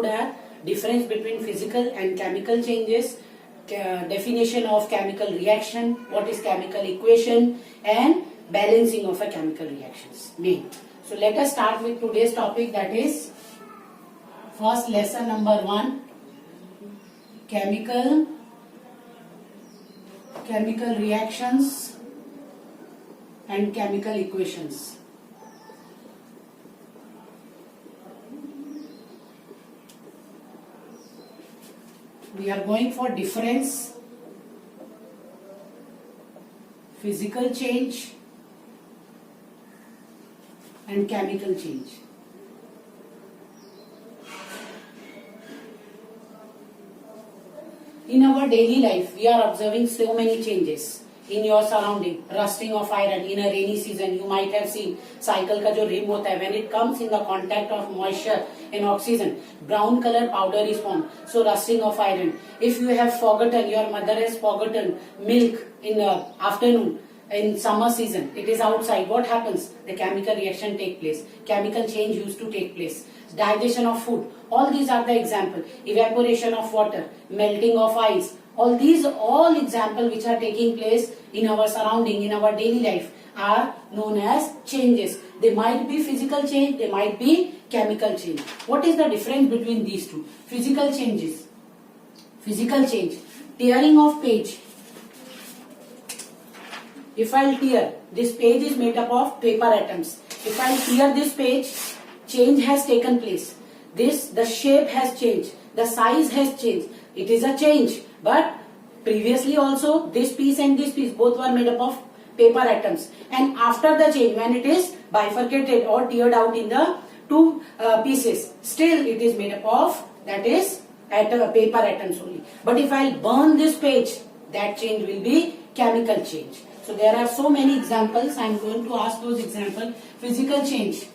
include a difference between physical and chemical changes, definition of chemical reaction, what is chemical equation, and balancing of a chemical reactions main. So let us start with today's topic, that is first lesson number 1, chemical reactions and chemical equations. We are going for difference, physical change and chemical change. In our daily life, we are observing so many changes in your surrounding. Rusting of iron in a rainy season, you might have seen cycle का जो rim होता है, when it comes in the contact of moisture and oxygen, brown color powder is formed. So rusting of iron. If you have forgotten, your mother has forgotten milk in the afternoon in summer season, it is outside, what happens? The chemical reaction take place. Chemical change used to take place. Digestion of food. All these are the example. Evaporation of water, melting of ice. All these examples which are taking place in our surrounding, in our daily life, are known as changes. They might be physical change, they might be chemical change. What is the difference between these two? Physical changes. Physical change. Tearing of page. If I'll tear, this page is made up of paper atoms. If I'll tear this page, change has taken place. The shape has changed. The size has changed. It is a change. But previously also, this piece and this piece both were made up of paper atoms. And after the change, when it is bifurcated or teared out in the two pieces, still it is made up of, that is, paper atoms only. But if I'll burn this page, that change will be chemical change. So there are so many examples. I am going to ask those examples. Physical change.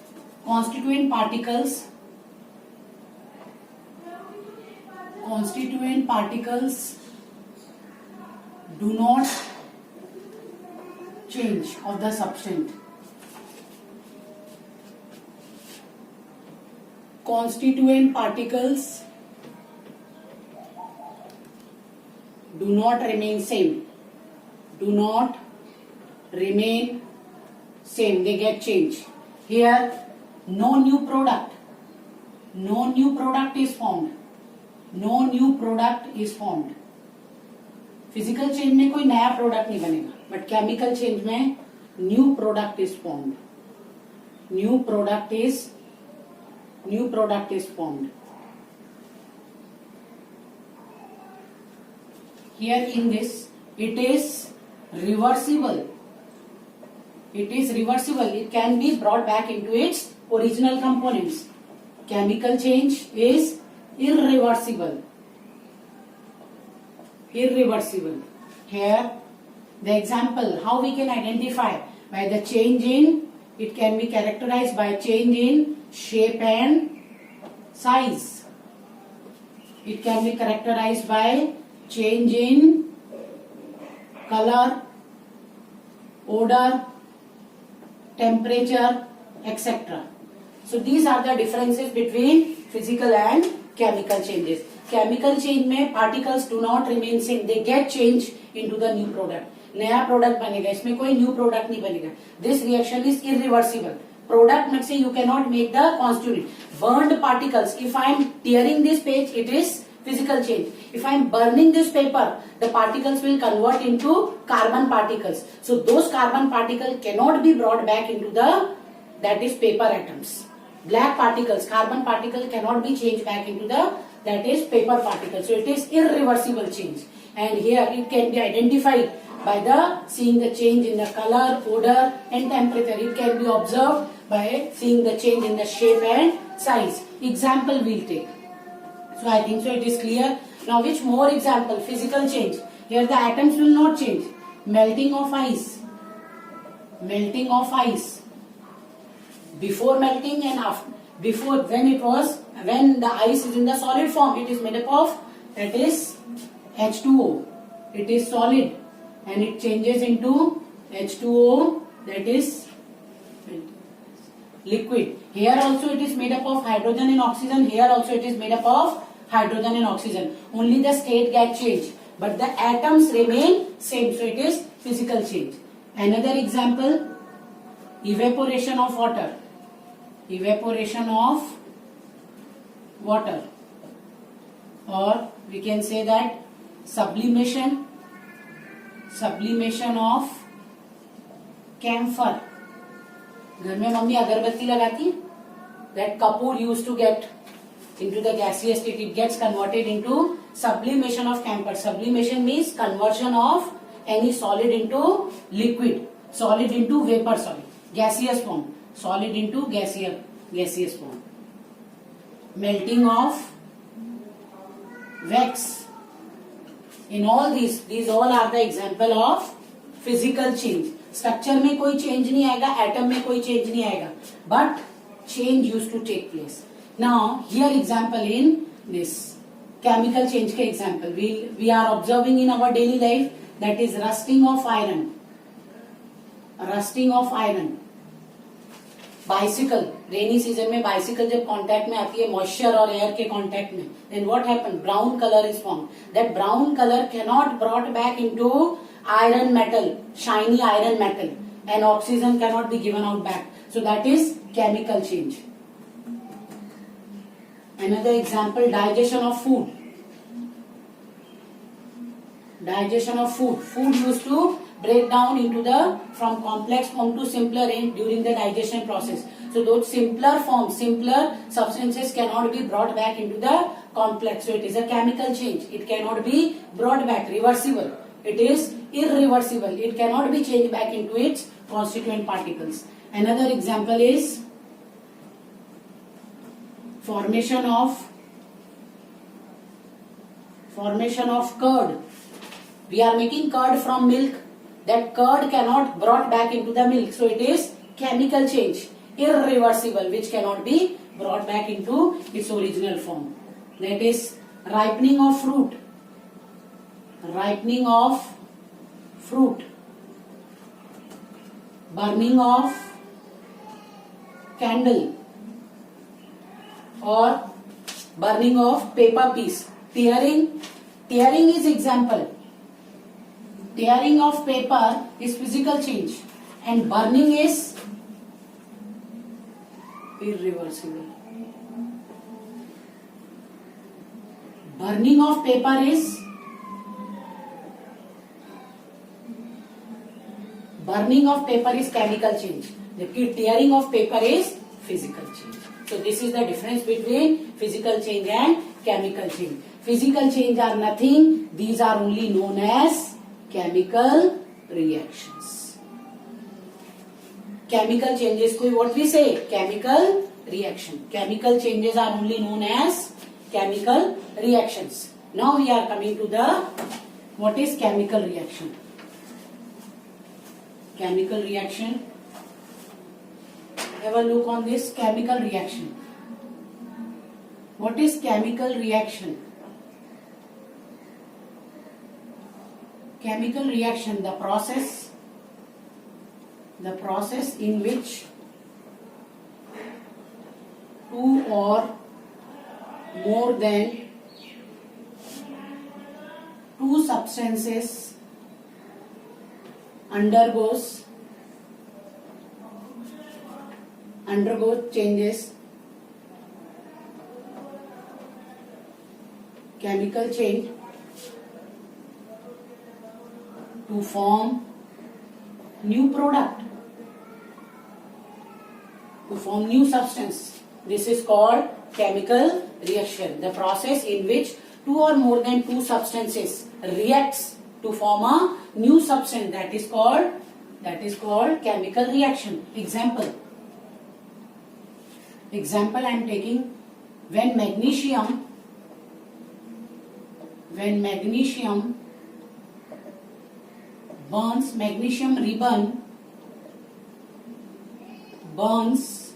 Constituent particles do not change of the substance. Constituent particles do not remain same. Do not remain same. They get changed. Here, no new product is formed. No new product is formed. Physical change में कोई नया product नहीं बनेगा, but chemical change में new product is formed. New product is formed. Here in this, it is reversible. It can be brought back into its original components. Chemical change is irreversible. Here, the example, how we can identify by the change in, it can be characterized by change in shape and size. It can be characterized by change in color, odor, temperature, etc. So these are the differences between physical and chemical changes. Chemical change में particles do not remain same. They get changed into the new product. नया product बनेगा, इसमें कोई new product नहीं बनेगा. This reaction is irreversible. Product में से you cannot make the constituent. Burned particles. If I am tearing this page, it is physical change. If I am burning this paper, the particles will convert into carbon particles. So those carbon particles cannot be brought back into that is paper atoms. Black particles, carbon particle cannot be changed back into that is paper particles. So it is irreversible change. And here it can be identified by seeing the change in the color, odor and temperature. It can be observed by seeing the change in the shape and size. Example we'll take. So I think so it is clear. Now which more example? Physical change. Here the atoms will not change. Melting of ice. Melting of ice. Before melting and after. Before, when the ice is in the solid form, it is made up of, that is H2O. It is solid and it changes into H2O, that is liquid. Here also it is made up of hydrogen and oxygen. Here also it is made up of hydrogen and oxygen. Only the state gets changed, but the atoms remain same. So it is physical change. Another example, evaporation of water. Evaporation of water, or we can say that sublimation of camphor. घर में mummy अगरबत्ती लगाती है. That kapoor used to get into the gaseous state. It gets converted into sublimation of camphor. Sublimation means conversion of any solid into liquid, solid into vapor, gaseous form, solid into gaseous form. Melting of wax. In all these all are the example of physical change. Structure में कोई change नहीं आएगा, atom में कोई change नहीं आएगा, but change use to take place. Now here example in this chemical change के example we are observing in our daily life, that is rusting of iron. Rusting of iron. Bicycle, rainy season में bicycle जब contact में आती है moisture और air के contact में, then what happen, brown colour is form. That brown colour can not brought back into iron metal, shiny iron metal, and oxygen cannot be given out back. So that is chemical change. Another example, digestion of food. Digestion of food. Food used to break down into the from complex form to simpler during the digestion process. So those simpler substances cannot be brought back into the complex. So it is a chemical change. It cannot be brought back, reversible. It is irreversible. It cannot be changed back into its constituent particles. Another example is formation of curd. We are making curd from milk. That curd cannot brought back into the milk. So it is chemical change, irreversible, which cannot be brought back into its original form. That is ripening of fruit. Ripening of fruit. Burning of candle, or burning of paper piece. Tearing is example. Tearing of paper is physical change, and burning is irreversible. Burning of paper is chemical change. The tearing of paper is physical change. So this is the difference between physical change and chemical change. Physical change are nothing. These are only known as chemical reactions. Chemical changes को what we say? Chemical reaction. Chemical changes are only known as chemical reactions. Now we are coming to the what is chemical reaction. Chemical reaction. Have a look on this chemical reaction. What is chemical reaction? Chemical reaction, the process in which two or more than two substances undergoes changes, chemical change, to form new product, to form new substance. This is called chemical reaction. The process in which two or more than two substances reacts to form a new substance, that is called chemical reaction. Example I am taking, when magnesium burns, magnesium ribbon burns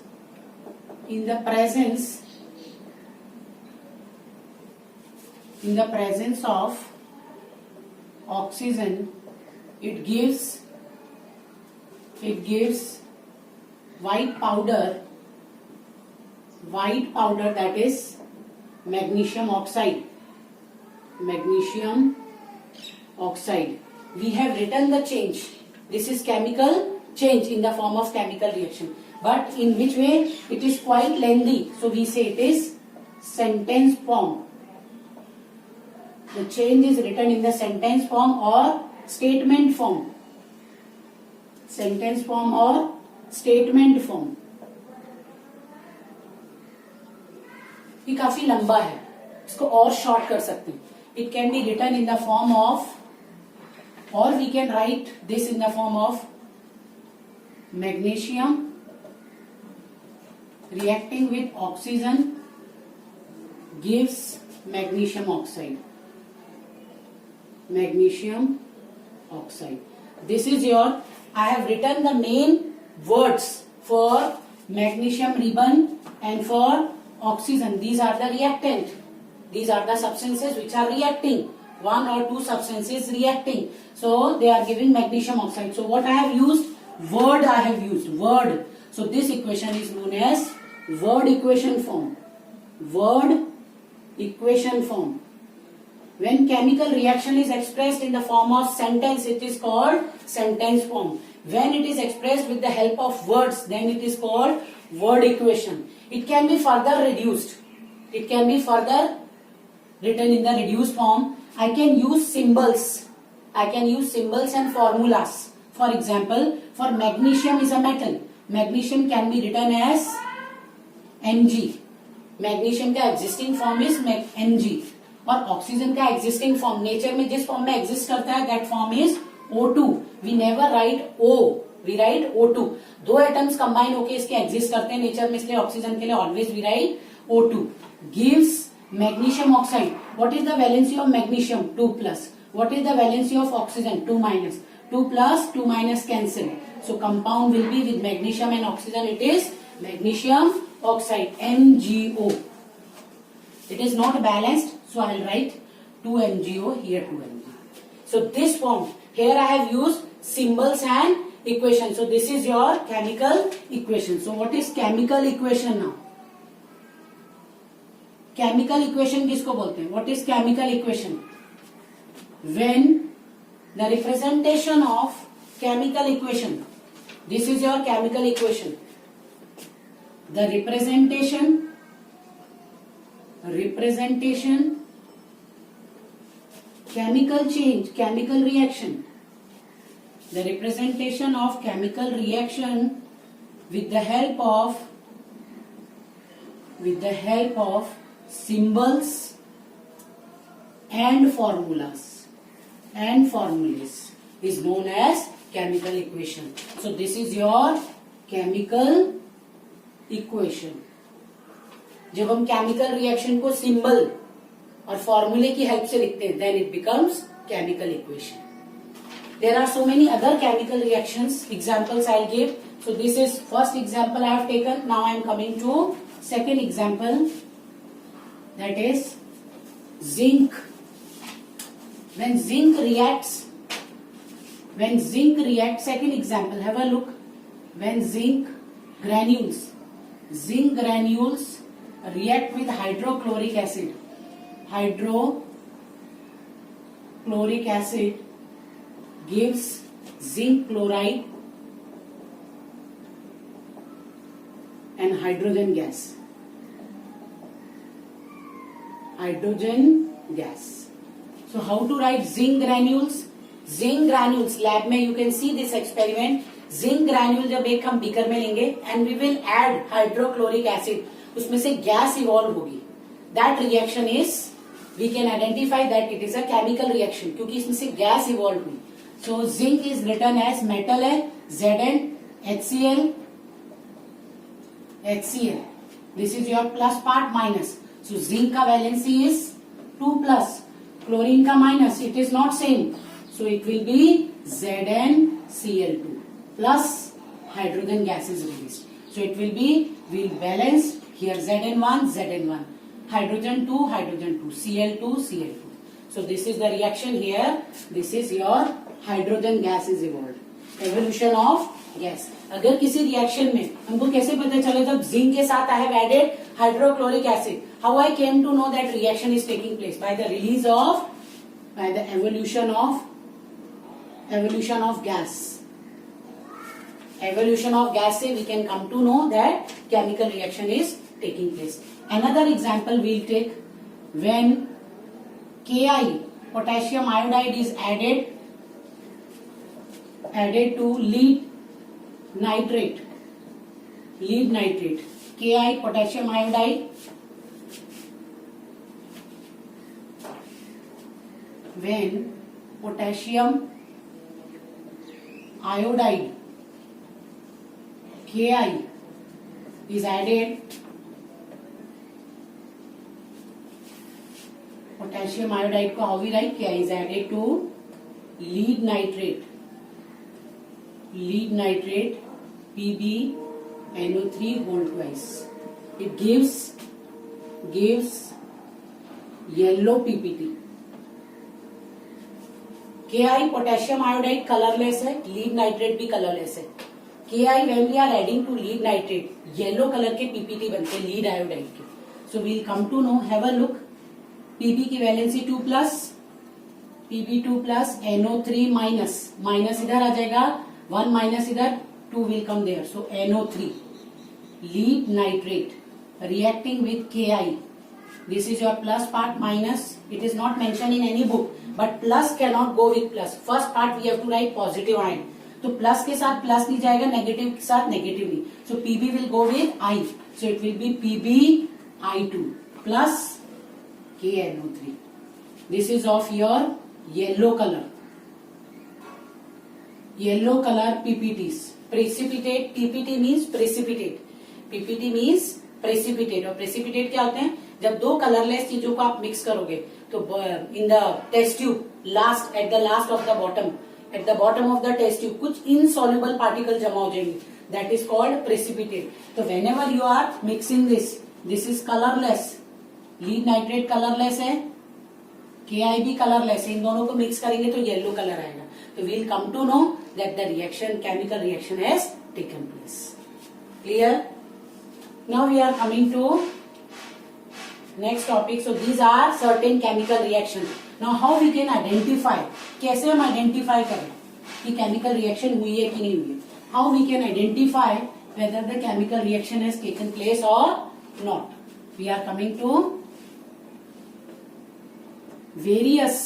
in the presence of oxygen, it gives white powder white powder, that is magnesium oxide. Magnesium oxide. We have written the change. This is chemical change in the form of chemical reaction. But in which way? It is quite lengthy. So we say it is sentence form. The change is written in the sentence form or statement form. Sentence form or statement form. ये काफी लंबा है, इसको और short कर सकते हैं. It can be written in the form of, or we can write this in the form of magnesium reacting with oxygen gives magnesium oxide. Magnesium oxide. This is your, I have written the main words for magnesium ribbon and for oxygen. These are the reactant. These are the substances which are reacting. One or two substances reacting. So they are giving magnesium oxide. So what I have used? Word I have used. Word. So this equation is known as word equation form. Word equation form. When chemical reaction is expressed in the form of sentence, it is called sentence form. When it is expressed with the help of words, then it is called word equation. It can be further reduced. It can be further written in the reduced form. I can use symbols. I can use symbols and formulas. For example, for magnesium is a metal. Magnesium can be written as Mg. Magnesium का existing form is Mg. और oxygen का existing form, nature में जिस form में exist करता है, that form is O2. We never write O. We write O2. दो atoms combine होके इसके एग्जिस्ट करते हैं नेचर में, इसलिए ऑक्सीजन के लिए always we write O2. Gives magnesium oxide. What is the valency of magnesium? 2+. What is the valency of oxygen? 2-. 2+, 2- cancel. So compound will be with magnesium and oxygen. It is magnesium oxide, MgO. It is not balanced, so I will write 2MgO here, 2Mg. So this form, here I have used symbols and equation. So this is your chemical equation. So what is chemical equation now? Chemical equation किसको बोलते हैं? What is chemical equation? When the representation of chemical equation, this is your chemical equation. The representation, chemical change, chemical reaction. The representation of chemical reaction with the help of symbols and formulas is known as chemical equation. So this is your chemical equation. जब हम chemical reaction को symbol और फॉर्मूले की help से लिखते हैं, then it becomes chemical equation. There are so many other chemical reactions. Examples I'll give. So this is first example I have taken. Now I am coming to second example. That is zinc. When zinc reacts, second example, have a look. When zinc granules react with hydrochloric acid. Hydrochloric acid gives zinc chloride and hydrogen gas. So how to write zinc granules? Zinc granules, lab में you can see this experiment. Zinc granule जब एक हम beaker में लेंगे and we will add hydrochloric acid, उसमें से gas evolve होगी. That reaction is, we can identify that it is a chemical reaction क्योंकि इसमें से गैस इवॉल्व हुई. So zinc is written as metal है, Zn, HCl. This is your plus part minus. So zinc का valency is 2+, chlorine का minus, it is not same. So it will be ZnCl2 plus hydrogen gas is released. So it will be, we'll balance here Zn1, hydrogen 2, Cl2. So this is the reaction here. This is your hydrogen gas is evolved. Evolution of gas. अगर किसी reaction में हमको कैसे पता चले, जब zinc के साथ I have added hydrochloric acid. How I came to know that reaction is taking place? By the evolution of gas. Evolution of gas से we can come to know that chemical reaction is taking place. Another example we'll take, when Ki, potassium iodide, is added to lead nitrate. Ki, potassium iodide, when potassium iodide Ki is added, potassium iodide को how we write? Ki is added to lead nitrate PbNO3 whole twice. It gives yellow PPT. Ki, potassium iodide colorless है, lead nitrate भी colorless है. Ki, when we are adding to lead nitrate, yellow color के PPT बनते हैं lead iodide के. So we'll come to know, have a look. Pb की valency 2 plus, Pb2 plus, NO3 minus, इधर आ जाएगा, 1 minus इधर, 2 will come there. So NO3, lead nitrate reacting with Ki. This is your plus part, minus. It is not mentioned in any book, but plus cannot go with plus. First part we have to write positive ion. तो plus के साथ plus नहीं जाएगा, negative के साथ negative नहीं. So Pb will go with I. So it will be PbI2 plus KNO3. This is of your yellow color PPTs. Precipitate, PPT means precipitate. PPT means precipitate. और precipitate क्या होते हैं? जब दो कलरलेस चीजों को आप मिक्स करोगे तो in the test tube at the last of the bottom of the test tube कुछ इनसॉल्युबल पार्टिकल जमा हो जाएंगे. That is called precipitate. तो whenever you are mixing this is colourless. Lead nitrate colourless है, Ki भी colourless है. इन दोनों को मिक्स करेंगे तो येलो कलर आएगा. तो we'll come to know that the reaction, chemical reaction has taken place. Clear? Now we are coming to next topic. So these are certain chemical reactions. Now how we can identify, कैसे हम identify करें कि chemical reaction हुई है कि नहीं हुई है? How we can identify whether the chemical reaction has taken place or not? We are coming to various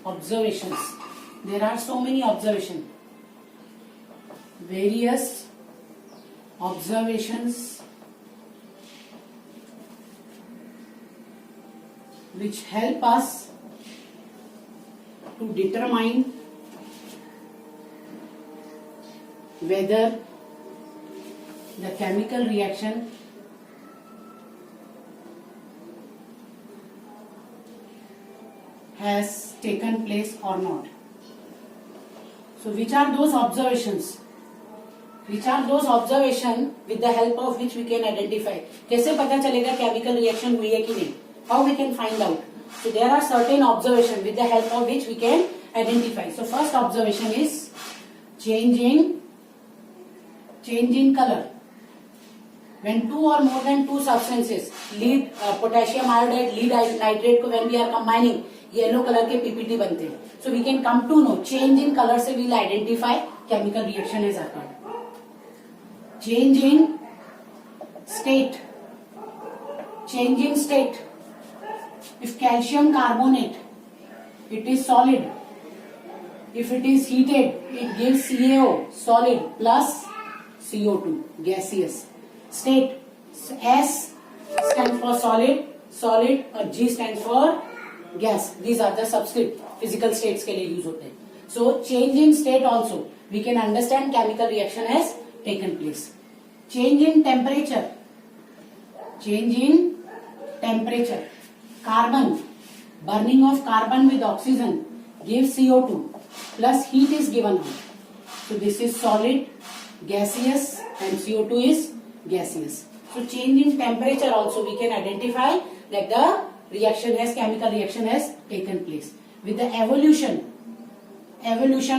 observations. There are so many observations. Various observations which help us to determine whether the chemical reaction has taken place or not. So which are those observations? Which are those observations with the help of which we can identify? कैसे पता चलेगा chemical reaction हुई है कि नहीं? How we can find out? So there are certain observations with the help of which we can identify. So first observation is change in color. When two or more than two substances, lead potassium iodide, lead nitrate को when we are combining, yellow color के PPT बनते हैं. So we can come to know change in color से we'll identify chemical reaction has occurred. Change in state. If calcium carbonate, it is solid. If it is heated, it gives CaO, solid, plus CO2, gaseous. State, S stands for solid, और G stands for gas. These are the subscript physical states के लिए use होते हैं. So change in state also we can understand chemical reaction has taken place. Change in temperature. Carbon, burning of carbon with oxygen gives CO2 plus heat is given out. So this is solid, gaseous, and CO2 is gaseous. So change in temperature also we can identify that the chemical reaction has taken place. With the evolution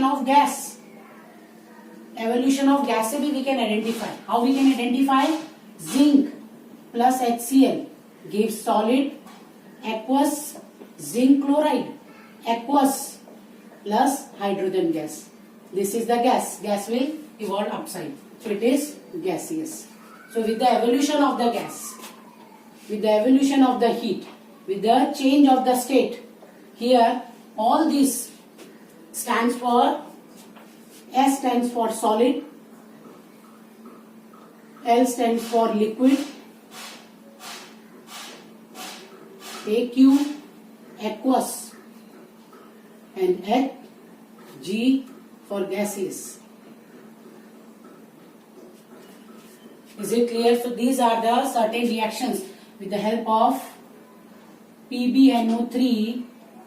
of gas, evolution of gas से भी we can identify. How we can identify? Zinc plus HCl gives solid aqueous zinc chloride, aqueous plus hydrogen gas. This is the gas. Gas will evolve upside. So it is gaseous. So with the evolution of the gas, with the evolution of the heat, with the change of the state, here all this stands for, S stands for solid, L stands for liquid, AQ aqueous, and Hg for gaseous. Is it clear? So these are the certain reactions with the help of PbNO3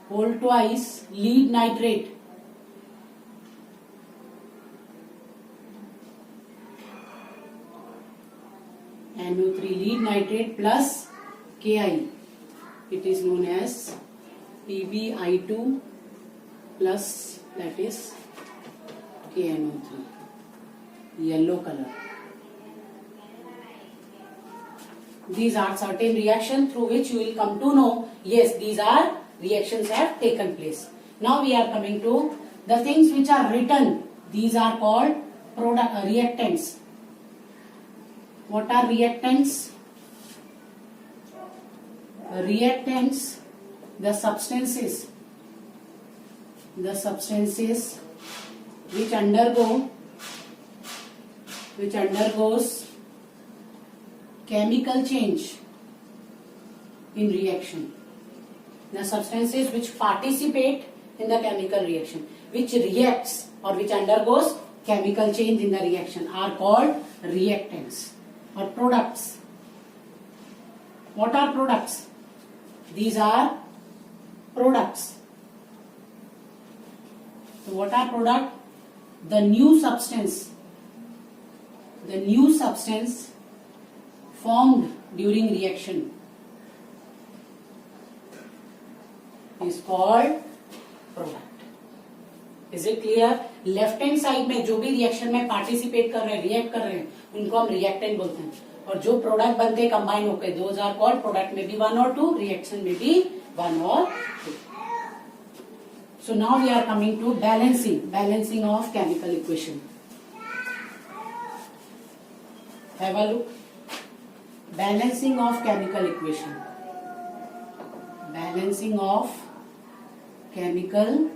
whole twice lead nitrate. NO3 lead nitrate plus Ki. It is known as PbI2 plus, that is KNO3. Yellow color. These are certain reactions through which you will come to know, yes, these are reactions have taken place. Now we are coming to the things which are written. These are called reactants. What are reactants? Reactants, the substances which undergoes chemical change in reaction. The substances which participate in the chemical reaction, which reacts or which undergoes chemical change in the reaction, are called reactants or products. What are products? These are products. So what are product? The new substance formed during reaction is called product. Is it clear? Left hand side में जो भी reaction में participate कर रहे हैं, react कर रहे हैं, उनको हम रिएक्टेंट बोलते हैं. और जो प्रोडक्ट बनते हैं कंबाइन होकर, दोज आर कॉल्ड प्रोडक्ट में भी 1 और 2, रिएक्शन में भी 1 और 2. So now we are coming to balancing of chemical equation. Have a look. Balancing of chemical equation. Balancing of chemical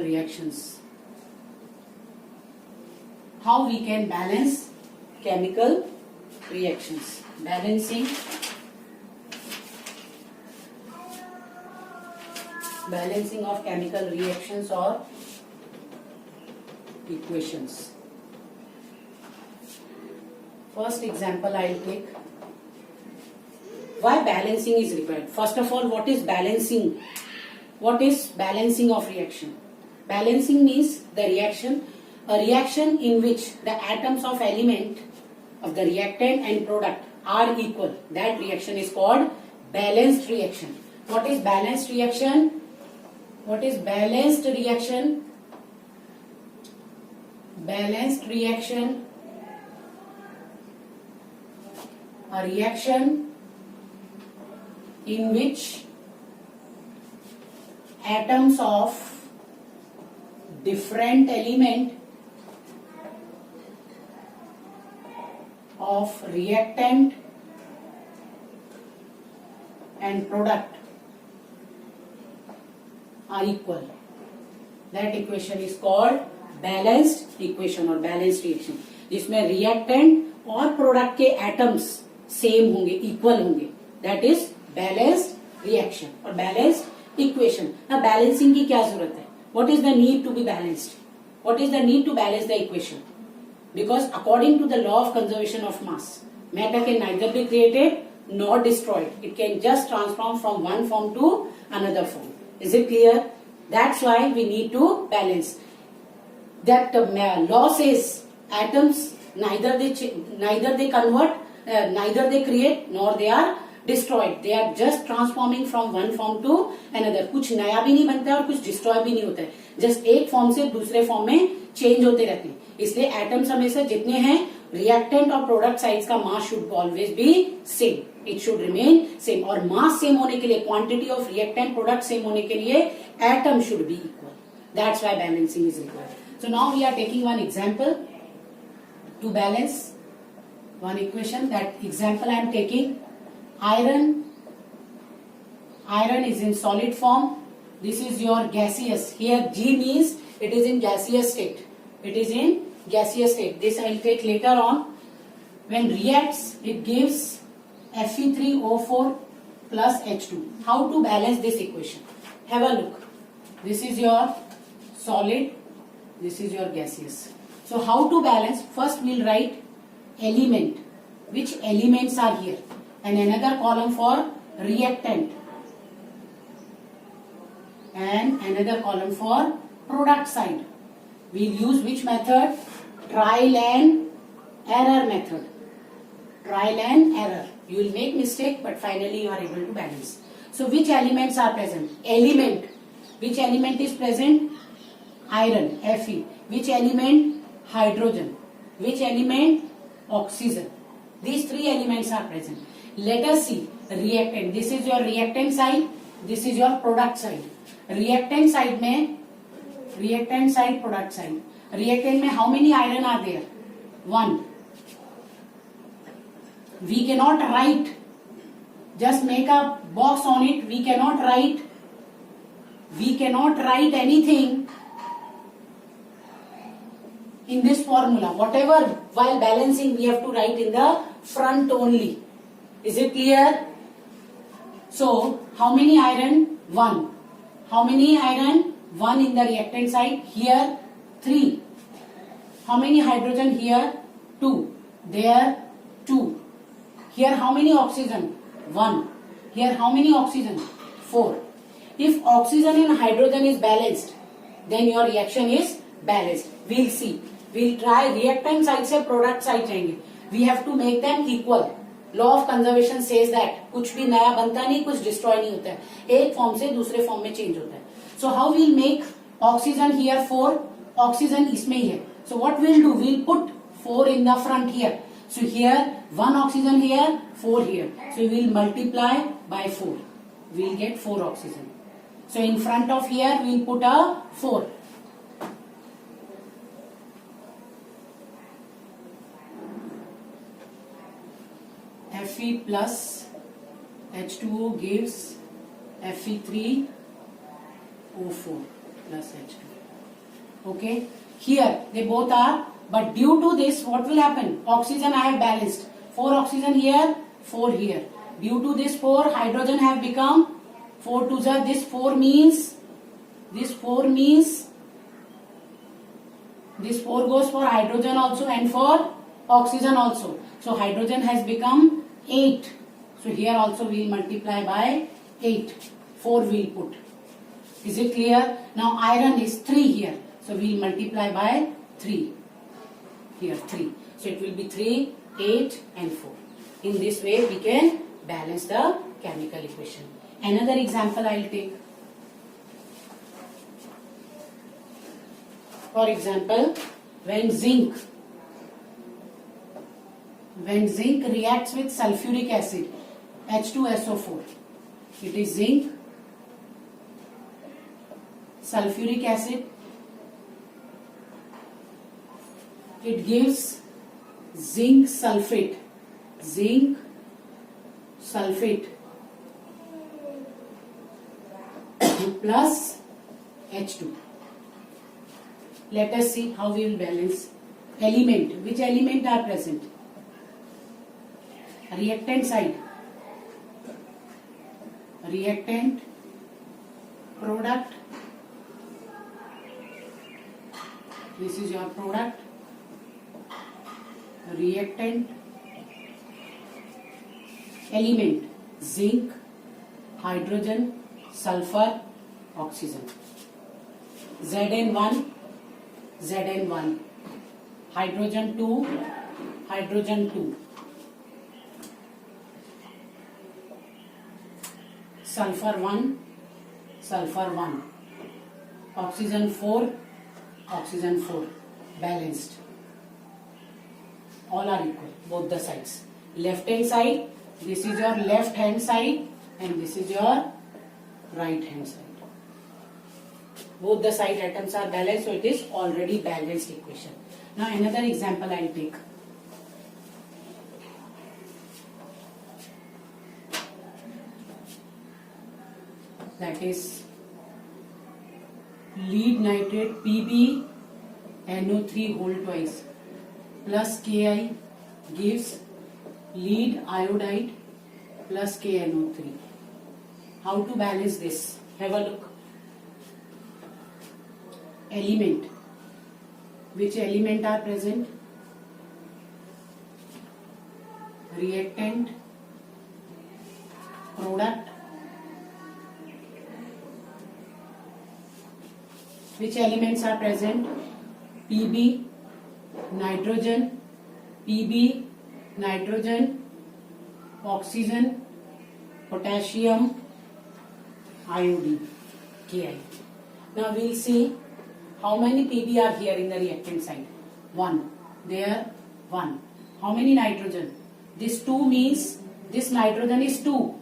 reactions. How we can balance chemical reactions? Balancing of chemical reactions or equations. First example I will take. Why balancing is required? First of all, what is balancing? What is balancing of reaction? Balancing means a reaction in which the atoms of element of the reactant and product are equal. That reaction is called balanced reaction. What is balanced reaction? Balanced reaction, a reaction in which atoms of different element of reactant and product are equal. That equation is called balanced equation or balanced reaction, जिसमें reactant और product के atoms same होंगे, equal होंगे. That is balanced reaction or balanced equation. Now balancing की क्या जरूरत है? What is the need to be balanced? What is the need to balance the equation? Because according to the law of conservation of mass, matter can neither be created nor destroyed. It can just transform from one form to another form. Is it clear? That's why we need to balance. That law says atoms neither they convert, neither they create nor they are destroyed. They are just transforming from one form to another. कुछ नया भी नहीं बनता है और कुछ destroy भी नहीं होता है. जस्ट एक फॉर्म से दूसरे फॉर्म में चेंज होते रहते हैं. इसलिए एटम्स हमेशा जितने हैं, रिएक्टेंट और प्रोडक्ट साइड्स का mass should always be same. It should remain same. और मास सेम होने के लिए, quantity of reactant product same होने के लिए atom should be equal. That's why balancing is required. So now we are taking one example to balance one equation. That example I am taking, iron is in solid form. This is your gaseous. Here G means it is in gaseous state. It is in gaseous state. This I will take later on. When reacts, it gives Fe3O4 plus H2. How to balance this equation? Have a look. This is your solid. This is your gaseous. So how to balance? First we will write element, which elements are here, and another column for reactant and another column for product side. We'll use which method? Trial and error method. Trial and error. You will make mistake, but finally you are able to balance. So which elements are present? Element. Which element is present? Iron, Fe. Which element? Hydrogen. Which element? Oxygen. These three elements are present. Let us see reactant. This is your reactant side. This is your product side. Reactant side में, reactant side, product side. Reactant में how many iron are there? 1. We cannot write. Just make a box on it. We cannot write. We cannot write anything in this formula. Whatever while balancing we have to write in the front only. Is it clear? So how many iron? 1. How many iron? 1 in the reactant side. Here 3. How many hydrogen here? 2. There 2. Here how many oxygen? 1. Here how many oxygen? 4. If oxygen and hydrogen is balanced, then your reaction is balanced. We'll see. We'll try reactant side से product side जाएंगे. We have to make them equal. Law of conservation says that कुछ भी नया बनता नहीं, कुछ destroy नहीं होता है. एक फॉर्म से दूसरे फॉर्म में चेंज होता है. So how we'll make oxygen here 4, oxygen इसमें ही है. So what we'll do? We'll put 4 in the front here. So here 1 oxygen here, 4 here. So we'll multiply by 4. We'll get 4 oxygen. So in front of here we'll put a 4. Fe plus H2O gives Fe3O4 plus H2. Okay. Here they both are, but due to this what will happen? Oxygen I have balanced. 4 oxygen here, 4 here. Due to this 4 hydrogen have become 4 to the, this 4 means this 4 goes for hydrogen also and for oxygen also. So hydrogen has become 8. So here also we will multiply by 8. 4 we will put. Is it clear? Now iron is 3 here. So we will multiply by 3. Here 3. So it will be 3, 8 and 4. In this way we can balance the chemical equation. Another example I will take. For example, when zinc reacts with sulfuric acid, H2SO4, it is zinc, sulfuric acid, it gives zinc sulfate plus H2. Let us see how we will balance. Element. Which element are present? Reactant side. Reactant, product. This is your product. Reactant. Element. Zinc, hydrogen, sulfur, oxygen. Zn1, hydrogen 2, sulfur 1, oxygen 4, oxygen 4, balanced. All are equal, both the sides. Left hand side, this is your left hand side and this is your right hand side. Both the side atoms are balanced, so it is already balanced equation. Now another example I will take. That is lead nitrate PbNO3 whole twice plus Ki gives lead iodide plus KNO3. How to balance this? Have a look. Element. Which element are present? Reactant, product. Which elements are present? Pb, nitrogen, Pb, nitrogen, oxygen, potassium, iodine, Ki. Now we will see how many Pb are here in the reactant side. 1. There 1. How many nitrogen? This 2 means this nitrogen is 2.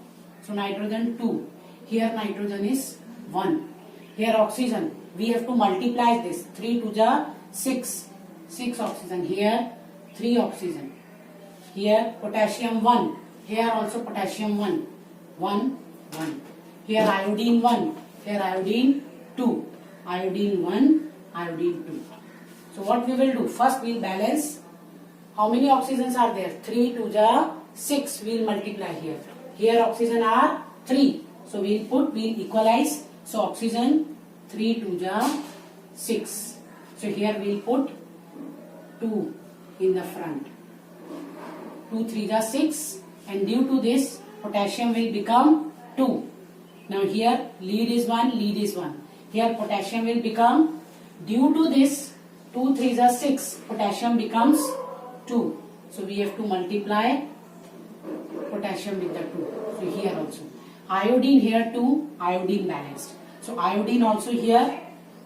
So nitrogen 2. Here nitrogen is 1. Here oxygen. We have to multiply this. 3 to the 6. 6 oxygen. Here 3 oxygen. Here potassium 1. Here also potassium 1. 1, 1. Here iodine 1. Here iodine 2. Iodine 1, iodine 2. So what we will do? First we will balance. How many oxygens are there? 3 to the 6. We will multiply here. Here oxygen are 3. So we will equalize. So oxygen 3 to the 6. So here we will put 2 in the front. 2 3 the 6, and due to this potassium will become 2. Now here lead is 1, lead is 1. Here potassium will become, due to this 2 3 the 6, potassium becomes 2. So we have to multiply potassium with the 2. So here also. Iodine here 2, iodine balanced. So iodine also here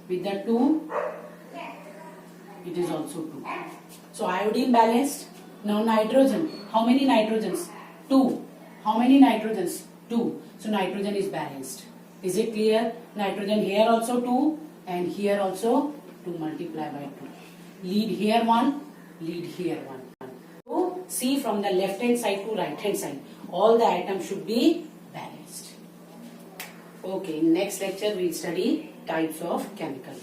with the 2, it is also 2. So iodine balanced. Now nitrogen. How many nitrogens? 2. How many nitrogens? 2. So nitrogen is balanced. Is it clear? Nitrogen here also 2 and here also 2 multiply by 2. Lead here 1, lead here 1. So see from the left hand side to right hand side. All the atoms should be balanced. Okay, in next lecture we will study types of chemical.